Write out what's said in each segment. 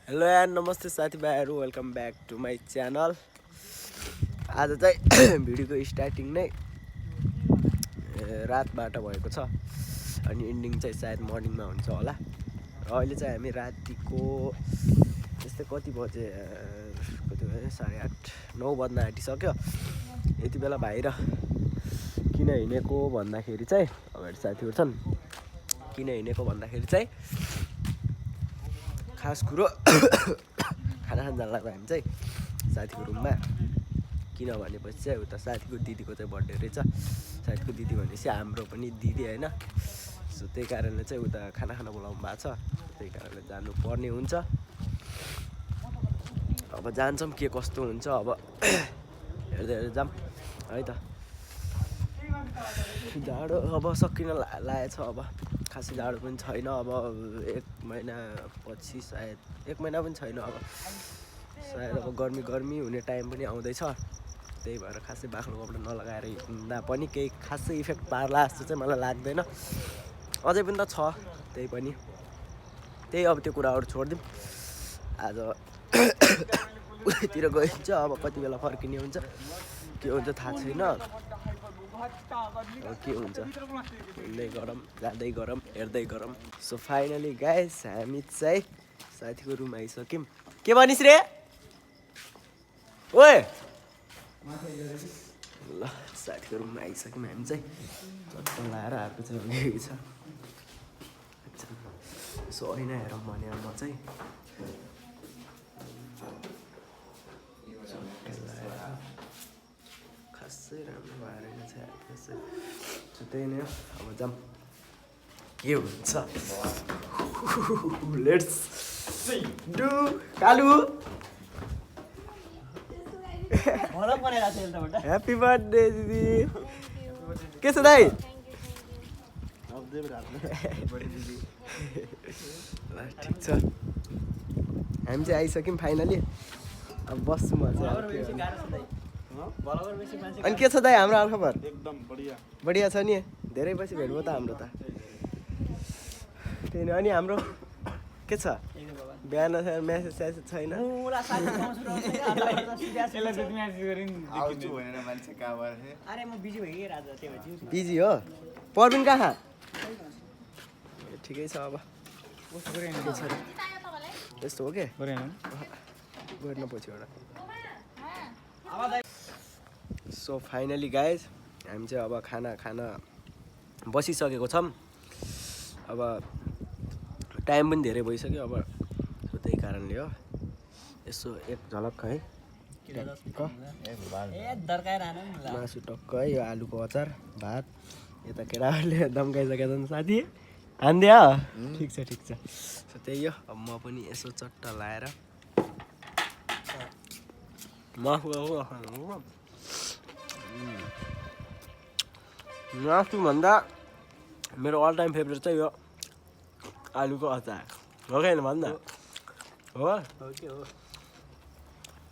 Hello and नमस्ते साथीभाइहरू, welcome back to my channel. आज चाहिँ भिडियोको स्टार्टिङ नै रातबाट भएको छ अनि एन्डिङ चाहिँ सायद मर्निङमा हुन्छ होला। र अहिले चाहिँ हामी रातिको त्यस्तै कति बजे 8:30-9 बज्न आँटिसक्यो। यति बेला बाहिर किन हिँडेको भन्दाखेरि चाहिँ अगाडि साथीहरू छन्। किन हिँडेको भन्दाखेरि चाहिँ खास कुरो खाना खान जान लाग्यो हामी चाहिँ साथीको रुममा। किन भनेपछि चाहिँ उता साथीको दिदीको चाहिँ बर्थडे रहेछ। साथीको दिदी भनेपछि हाम्रो पनि दिदी होइन। सो त्यही कारणले चाहिँ उता खाना खान बोलाउनु भएको छ। त्यही कारणले जानुपर्ने हुन्छ। अब जान्छौँ, के कस्तो हुन्छ अब हेर्दै हेर्दै जाऊँ है त। जाडो अब सकिन लागेछ। अब खासै जाडो पनि छैन। अब 1 महिना पछि सायद 1 महिना पनि छैन। अब सायद अब गर्मी हुने टाइम पनि आउँदैछ। त्यही भएर खासै बाक्लो कपडा नलगाएर हिँड्दा पनि केही खासै इफेक्ट पार्ला जस्तो चाहिँ मलाई लाग्दैन। अझै पनि त छ त्यही पनि। त्यही अब त्यो कुराहरू छोडिदिउँ। आज उतिर गइन्छ। अब कति बेला फर्किने हुन्छ के हुन्छ थाहा छैन। के हुन्छ हिँड्दै गरौँ, जाँदै गरौँ, हेर्दै गरौँ। सो फाइनली गाइस हामी चाहिँ साथीको रुम आइसक्यौँ। के भनिस् रे ओए? ल साथीको रुममा आइसक्यौँ हामी चाहिँ। चट्ट लाएर आएको चाहिँ हुने छ। सो ऐना हेरौँ भनेर म चाहिँ खासै राम्रो भएर चाहिँ त्यसै। सो त्यही नै हो। अब जाऊँ के हुन्छ। Let's do Kalu. Happy birthday दिदी। के छ दाइ? ठिक छ। हामी चाहिँ आइसक्यौँ फाइनली। अब बस्छु म चाहिँ। अनि के छ दाइ हाम्रो हालखबर? एकदम बढिया बढिया छ नि। धेरै पछि भेट भयो त हाम्रो त। त्यही नै। अनि हाम्रो के छ? बिहान म्यासेज स्यासेज छैन? बिजी हो? पर्बिन कहाँ? ठिकै छ। अब त्यस्तो हो के गर्न पछि एउटा। सो फाइनली गाइज हामी चाहिँ अब खाना बसिसकेको छौँ। अब टाइम पनि धेरै भइसक्यो। अब सो त्यही कारणले हो। यसो एक झलक है मासु टक्क है। यो आलुको अचार भात। यता केटाहरूले दम्काइसकेका छन् साथी। हानिदियो? ठिक छ ठिक छ। सो त्यही हो। अब म पनि यसो चट्ट लाएर मासु भन्दा मेरो अल टाइम फेभरेट चाहिँ यो आलुको अचार हो कि होइन भन्दा हो।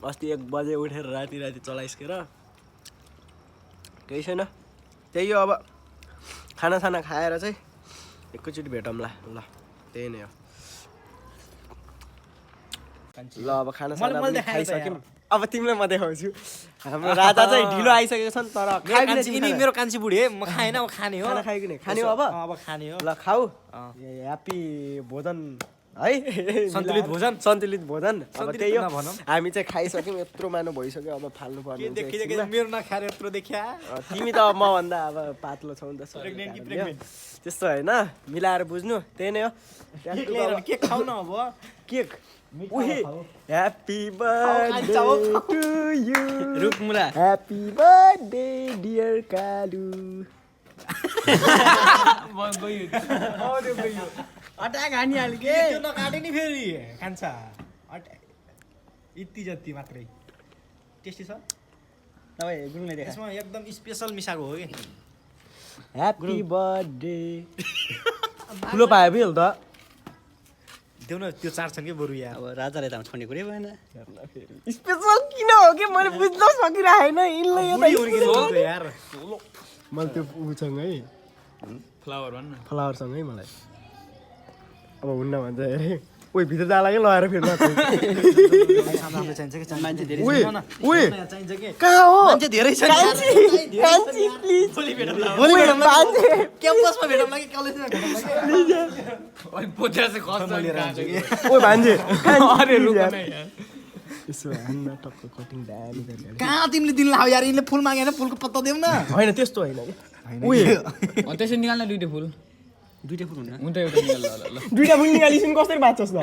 अस्ति 1 बजे उठेर राति चलाइसकेर केही छैन। त्यही हो। अब खानासाना खाएर चाहिँ एकैचोटि भेटौँला। ल त्यही नै हो। ल अब खानासाना पनि खाइसक्यौँ। अब तिमीलाई म देखाउँछु। हाम्रो राजा चाहिँ ढिलो आइसकेको छ नि। तर मेरो कान्छी बुढी है। म खाएन, अब खाने हो। खाना खाइकिने खाने हो। अब खाने हो। ल खाऊ। ह्याप्पी भोजन है। सन्तुलित भोजन। अब त्यही हो। हामी चाहिँ खाइसक्यौँ। यत्रो मानो भइसक्यो। अब फाल्नु पर्ने हुन्छ। मेरो नखाएर यत्रो देखिया। तिमी त अब मभन्दा अब पातलो छौ नि त। त्यस्तो होइन, मिलाएर बुझ्नु। त्यही नै हो। केक खाऊ न अब। Cake happy birthday to you. रुकमुला। Happy birthday dear Kalu. Attack हानिहाल्यो के? त्यो नकाटे नि फेरि कान्छा। यति जति मात्रै टेस्टी छ। तपाईँ गुडले देखा। यसमा एकदम स्पेसल मिसाएको हो कि। Happy birthday. ठुलो पायो बिल त। देऊ न त्यो चार्छन् कि बरु यहाँ। अब राजालाई त छोड्ने कुरै भएन। स्पेसल किन हो कि मैले बुझ्न सकिरहेन। यार मैले त्यो उसँग है फ्लावर भन्न। फ्लावरसँगै मलाई अब हुन्न भन्छ अरे ओइ भित्र जा लाग्यो लगाएर फेरि मान्छे धेरै ओइ छैन न ओइ चाहिन्छ के कहाँ हो मान्छे धेरै छ कान्छी प्लिज भोलि भेटौँला भोलि भेटौँला क्याम्पसमा भेटौँला कि कलेजमा भेटौँला अनि पोतेर चाहिँ खस्छ लिएर आउँछु कि ओइ भान्जे अरे रुक न यार यसो हान्न टक्क कटिङ दामी गरेर कहाँ तिमीले दिन लाऊ यार यिनले फुल मागेन फुलको पत्ता देऊ न होइन त्यस्तो होइन कि ओइ त्यसरी निकाल्न दुईटा फुल दुईटा फुल हुन्न हुन्छ एउटा निकाल्नु ल दुईटा फुल निकालिसिन कसरी बाँच्छस् न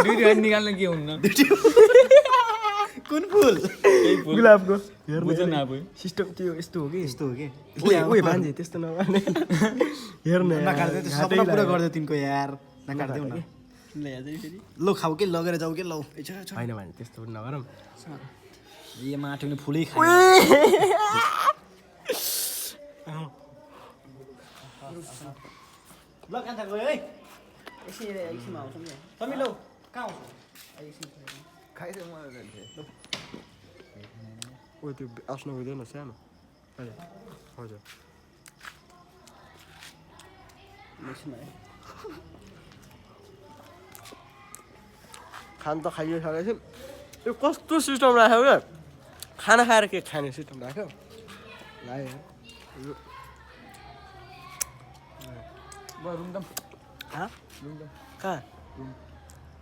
दुईटा निकाल्न के हुन्न कुन फुल गुलाबको बुझ न अब सिस्टम त्यो यस्तो हो कि यस्तो हो कि ओइ ओइ भान्जे त्यस्तो नगर्ने हेर्न नकाट्दै त्यो सपना पुरा गरिदियो तिनको यार नकाट्दैउ न लो खाऊ के लगेर जाऊ के लौ होइन भान्जे त्यस्तो पनि नगरौँ यो माटोले फुलै खायो ल कान्छा गयो है एकछिनमा आउँछौँ नि समी लौ कहाँ आउँछौ ओ त्यो आफ्नो हुँदैन सानो हजुर खान त खाइसकेको थियो यो कस्तो सिस्टम राख्यो क्या खाना खाएर के खाने सिस्टम राख्यो लाग्यो रुमदम कहाँ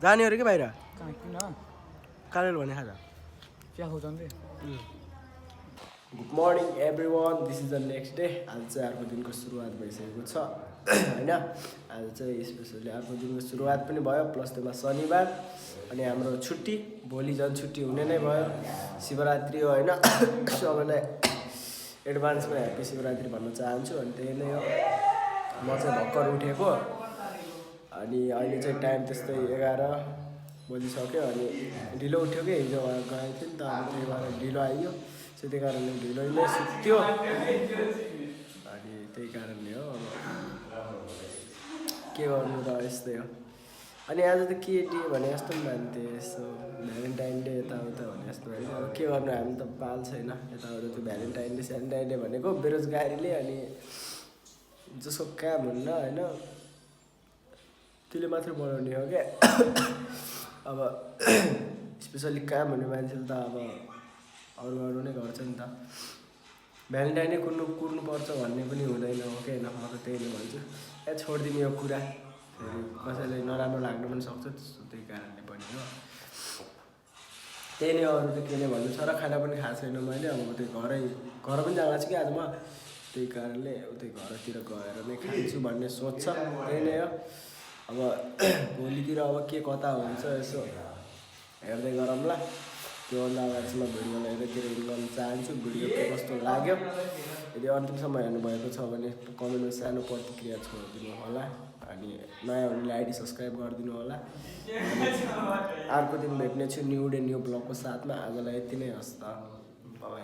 जाने अरे कि बाहिर कहाँ किन कालेर भने खाजा चिया खुवाउँदै good morning everyone this is the next day आज चाहिँ अर्को दिनको सुरुवात भइसकेको छ होइन आज चाहिँ स्पेसली अर्को दिनको सुरुवात पनि भयो प्लस त्यसमा शनिबार अनि हाम्रो छुट्टी भोलि झन् छुट्टी हुने नै भयो शिवरात्रि हो होइन सबैलाई एडभान्समा ह्याप्पी शिवरात्रि भन्न चाहन्छु अनि त्यही नै हो म चाहिँ भर्खर उठेको अनि अहिले चाहिँ टाइम त्यस्तै 11 बजिसक्यो अनि ढिलो उठ्यो कि हिजो गएको थियो नि त अब त्यही भएर ढिलो आइयो त्यही कारणले ढिलो नै सुत्यो अनि त्यही कारणले हो अब के गर्नु र यस्तै हो अनि आज त केटी भने जस्तो पनि मान्थे यसो भ्यालेन्टाइन डे यताउता भने जस्तो होइन अब के गर्नु हामी त पाल छैन यताउता त्यो भ्यालेन्टाइन डे स्यालेन्टाइन डे भनेको बेरोजगारीले अनि जसको काम हुन्न होइन त्यसले मात्रै बनाउने हो क्या अब स्पेसली काम हुने मान्छेले त अब अरू नै गर्छ नि त भ्यालेन्टाइनै कुर्नुपर्छ भन्ने पनि हुँदैन हो कि होइन म त त्यही नै भन्छु छोडिदिनु यो कुरा फेरि कसैलाई नराम्रो लाग्नु पनि सक्छ त्यही कारणले पनि हो त्यही नै अरू त के नै भन्नु छ र खाना पनि खाएको छैन मैले अब त्यो घर पनि जाँदा छु कि आज म त्यही कारणले उतै घरतिर गएर नै खान्छु भन्ने सोच छ त्यही नै हो अब भोलितिर अब के कता हुन्छ यसो हेर्दै गरौँला त्योभन्दा अगाडि चाहिँ म भिडियोलाई यतातिर इन गर्न चाहन्छु भिडियो के कस्तो लाग्यो यदि अन्तिमसम्म हेर्नुभएको छ भने कमेन्टमा सानो प्रतिक्रिया छोडिदिनु होला अनि नयाँ हुनेले आइडी सब्सक्राइब गरिदिनु होला अर्को दिन भेट्नेछु न्यू डे न्यू ब्लगको साथमा आजलाई यति नै हस् त बाइ